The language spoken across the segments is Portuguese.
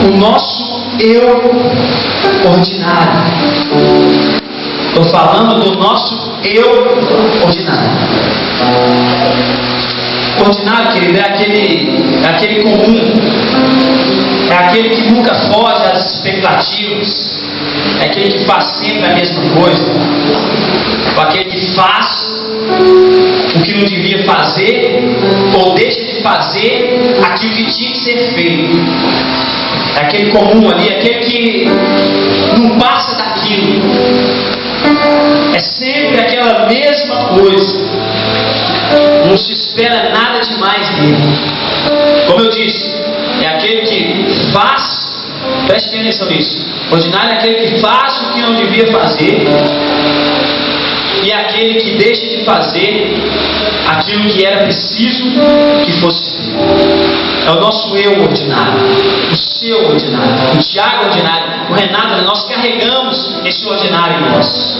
o nosso eu ordinário. Estou falando do nosso eu ordinário. Ordinário, querido, é aquele comum, é aquele que nunca foge às expectativas, é aquele que faz sempre a mesma coisa, ou aquele que faz o que não devia fazer, ou deixa de fazer aquilo que tinha que ser feito. É aquele comum ali, aquele que não passa daquilo, é sempre aquela mesma coisa, não se espera nada demais dele. Como eu disse, é aquele que faz, preste atenção nisso, ordinário é aquele que faz o que não devia fazer, e é aquele que deixa de fazer aquilo que era preciso que fosse feito. É o nosso eu ordinário, o seu ordinário, o Tiago ordinário, o Renato. Nós carregamos esse ordinário em nós.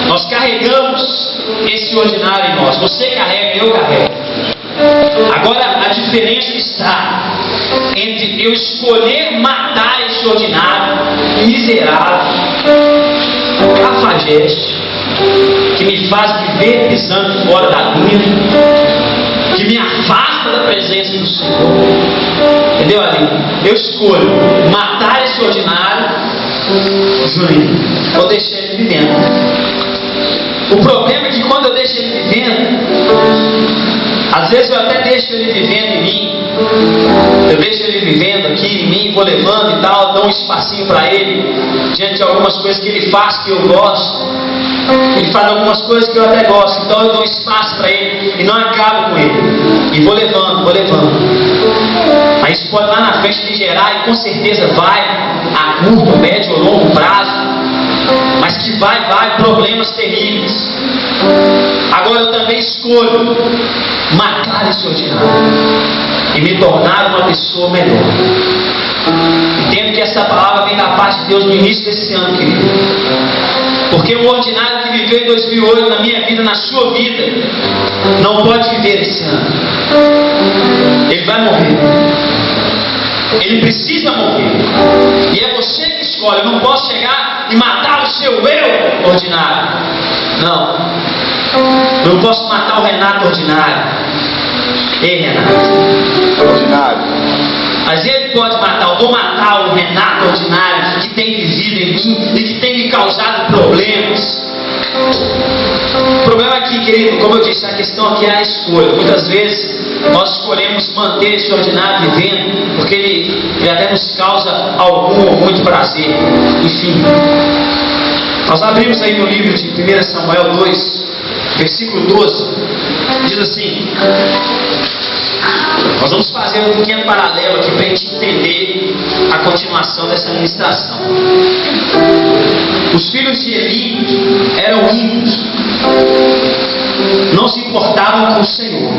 Nós carregamos esse ordinário em nós. Você carrega, eu carrego. Agora a diferença está entre eu escolher matar esse ordinário miserável, cafajeste, que me faz viver pisando fora da linha, que me afasta da presença do Senhor. Entendeu, ali? Eu escolho matar esse ordinário, Juninho, ou deixar ele vivendo. O problema é que quando eu deixo ele vivendo, às vezes eu até deixo ele vivendo em mim, eu deixo ele vivendo aqui em mim, vou levando e tal, dou um espacinho para ele, diante de algumas coisas que ele faz que eu gosto. Ele faz algumas coisas que eu até gosto, então eu dou espaço para ele e não acabo com ele, e vou levando. Aí isso pode lá na frente me gerar, e com certeza vai a curto, médio ou longo prazo, mas que vai problemas terríveis. Agora eu também escolho matar esse ordinário e me tornar uma pessoa melhor. Entendo que essa palavra vem da parte de Deus no início desse ano, querido. Porque o ordinário que viveu em 2008 na minha vida, na sua vida, não pode viver esse ano. Ele vai morrer. Ele precisa morrer. E é você que escolhe. Eu não posso chegar e matar o seu eu ordinário. Não. Eu não posso matar o Renato ordinário. Ei, Renato. Ordinário. Mas ele pode matar, eu vou matar o Renato ordinário que tem vivido em mim e que tem me causado problemas. O problema aqui, querido, como eu disse, a questão aqui é a escolha. Muitas vezes nós escolhemos manter esse ordinário vivendo porque ele até nos causa algum ou muito prazer. Enfim, nós abrimos aí no livro de 1 Samuel 2, versículo 12, diz assim. Nós vamos fazer um pequeno paralelo aqui para a gente entender a continuação dessa ministração. Os filhos de Eli eram ímpios, não se importavam com o Senhor.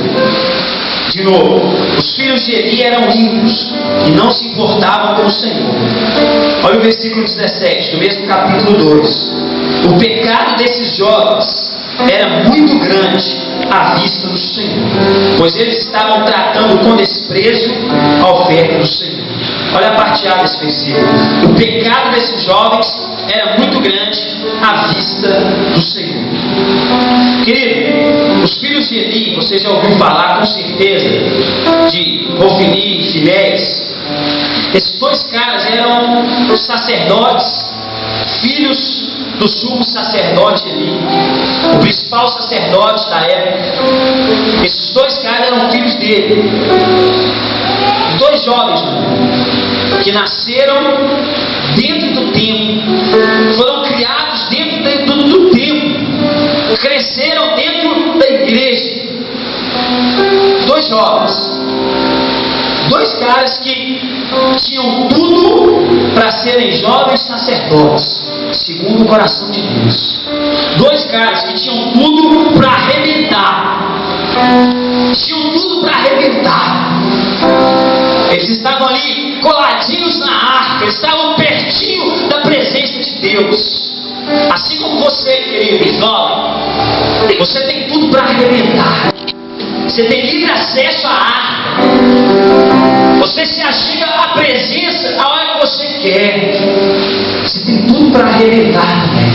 De novo, os filhos de Eli eram ímpios e não se importavam com o Senhor. Olha o versículo 17, do mesmo capítulo 2. O pecado desses jovens era muito grande à vista do Senhor, pois eles estavam tratando com desprezo a oferta do Senhor. Olha a parte A desse versículo. O pecado desses jovens era muito grande à vista do Senhor. Querido, os filhos de Eli, você já ouviu falar com certeza de Ofni e Finéias. Esses dois caras eram sacerdotes, filhos do sumo sacerdote Eli, o principal sacerdote da época. Esses dois caras eram filhos dele, dois jovens que nasceram dentro do templo, foram criados dentro do templo, cresceram dentro da igreja. Dois jovens, dois caras que tinham tudo para serem jovens sacerdotes, segundo o coração de Deus. Dois caras que tinham tudo para arrebentar. Tinham tudo para arrebentar. Eles estavam ali coladinhos na arca, eles estavam pertinho da presença de Deus. Assim como você, querido jovem, você tem tudo para arrebentar. Você tem livre acesso à arca. Você se achega à presença quer. Você tem tudo para arrebentar também.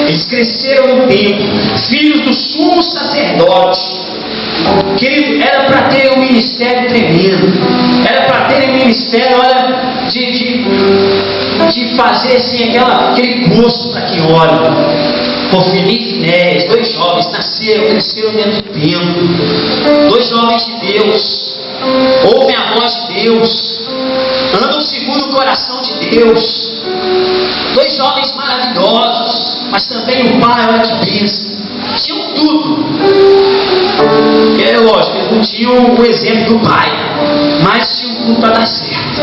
Eles cresceram no tempo, filhos do sumo sacerdote. Querido, era para ter um ministério tremendo. Era para ter um ministério, olha, de fazer assim, aquele gosto para quem olha. Hofni e Finéias, 2 jovens, cresceram dentro do templo. 2 jovens de Deus, ouvem a voz de Deus, andam segundo o coração de Deus. 2 jovens maravilhosos, mas também o pai, olha que bênção. Tinham tudo. É lógico, eles não tinham o exemplo do pai, mas tinham tudo para dar certo.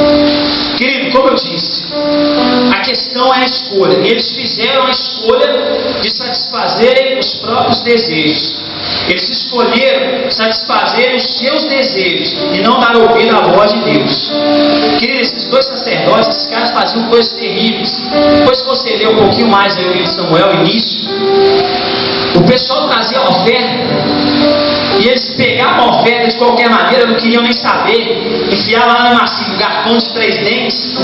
Querido, como eu disse, a questão é a escolha. Eles fizeram a escolha de satisfazerem os próprios desejos. Eles escolheram satisfazerem os seus desejos e não dar ouvido à voz de Deus. Queridos, esses 2 sacerdotes, esses caras faziam coisas terríveis. Depois que você lê um pouquinho mais aí o livro de Samuel, início, o pessoal trazia a oferta e eles pegavam a oferta de qualquer maneira, não queriam nem saber, enfiavam lá no macio, um garfão de 3 dentes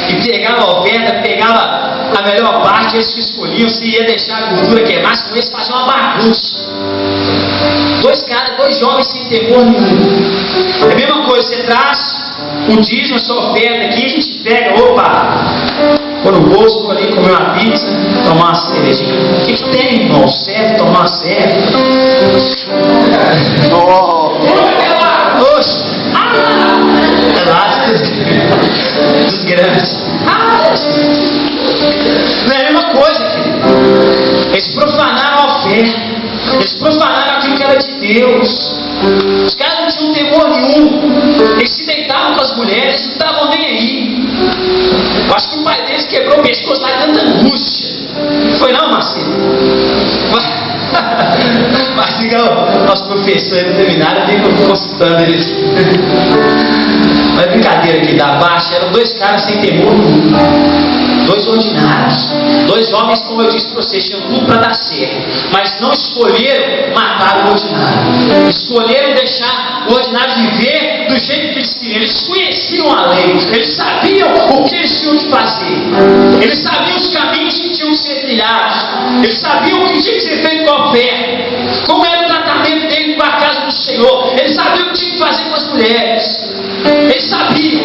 e pegava a oferta, pegava a melhor parte, eles que escolhiam se ia deixar a gordura queimar, senão eles faziam uma bagunça. 2 jovens sem temor nenhum. É a mesma coisa, você traz um dízimo, a sua oferta aqui, a gente pega, opa, pôr no bolso, vou ali comer uma pizza, tomar uma cervejinha. O que tem, irmão? Serve, tomar uma serve. Oxe, dos grandes. Não é a mesma coisa, querido. Eles profanaram a oferta, eles profanaram aquilo que era de Deus. Os caras não tinham temor nenhum, eles se deitavam com as mulheres, não estavam nem aí. Eu acho que o pai deles quebrou o pescoço lá de tanta angústia. Não foi não, Marcelo? Mas igual nosso professor aí no seminário, fica consultando ele. Mas brincadeira aqui da baixa, eram 2 caras sem temor nenhum, 2 ordinários, 2 homens, como eu disse para vocês, tinham tudo para dar certo, mas não escolheram matar o ordinário, escolheram deixar o ordinário viver do jeito que eles queriam. Eles conheciam a lei, eles sabiam o que eles tinham de fazer, eles sabiam os caminhos que tinham que ser trilhados, eles sabiam o que tinha que ser feito com a oferta, como era o tratamento deles com a casa do Senhor, eles sabiam o que tinha que fazer com as mulheres, eles sabiam,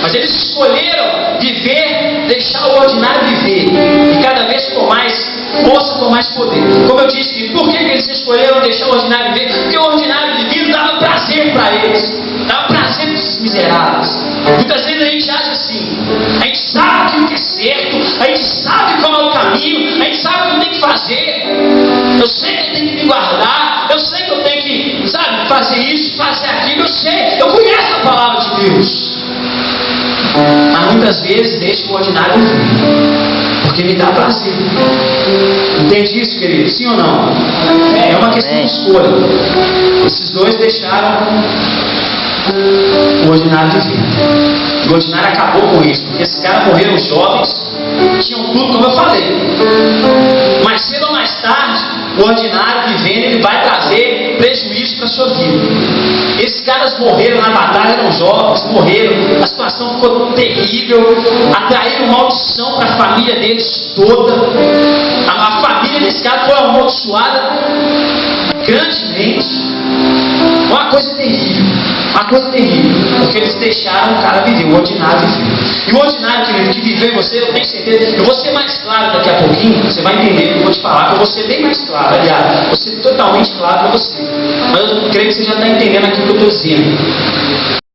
mas eles escolheram viver, deixar o ordinário viver, e cada vez com mais força, com mais poder. Como eu disse, por que eles escolheram deixar o ordinário viver? Porque o ordinário divino dava prazer para eles, dava prazer para esses miseráveis. Muitas vezes a gente acha assim, a gente sabe aquilo que é certo, a gente sabe qual é o caminho, a gente sabe o que tem que fazer, eu sei que eu tenho que me guardar, eu sei que eu tenho que, sabe, fazer isso, fazer aquilo, eu sei, eu conheço a palavra de Deus, mas muitas vezes deixo o ordinário viver, porque me dá prazer. Entende isso, querido? Sim ou não? É uma questão de escolha. Esses 2 deixaram o ordinário viver. O ordinário acabou com isso, porque esses caras morreram jovens, tinham tudo, como eu falei. Mais cedo ou mais tarde, o ordinário vivendo, ele vai trazer prejuízo para a sua vida. Esses caras morreram na batalha, eram jovens, morreram, a situação ficou terrível, atraíram maldição para a família deles toda. A família desse cara foi amaldiçoada grandemente. Uma coisa terrível, porque eles deixaram o cara viver, o ordinário viver. E o ordinário, querido, que viveu em você, eu tenho certeza, eu vou ser mais claro daqui a pouquinho, você vai entender o que eu vou te falar, eu vou ser bem mais claro, aliás, vou ser totalmente claro para você. Mas eu creio que você já está entendendo aquilo que eu estou dizendo.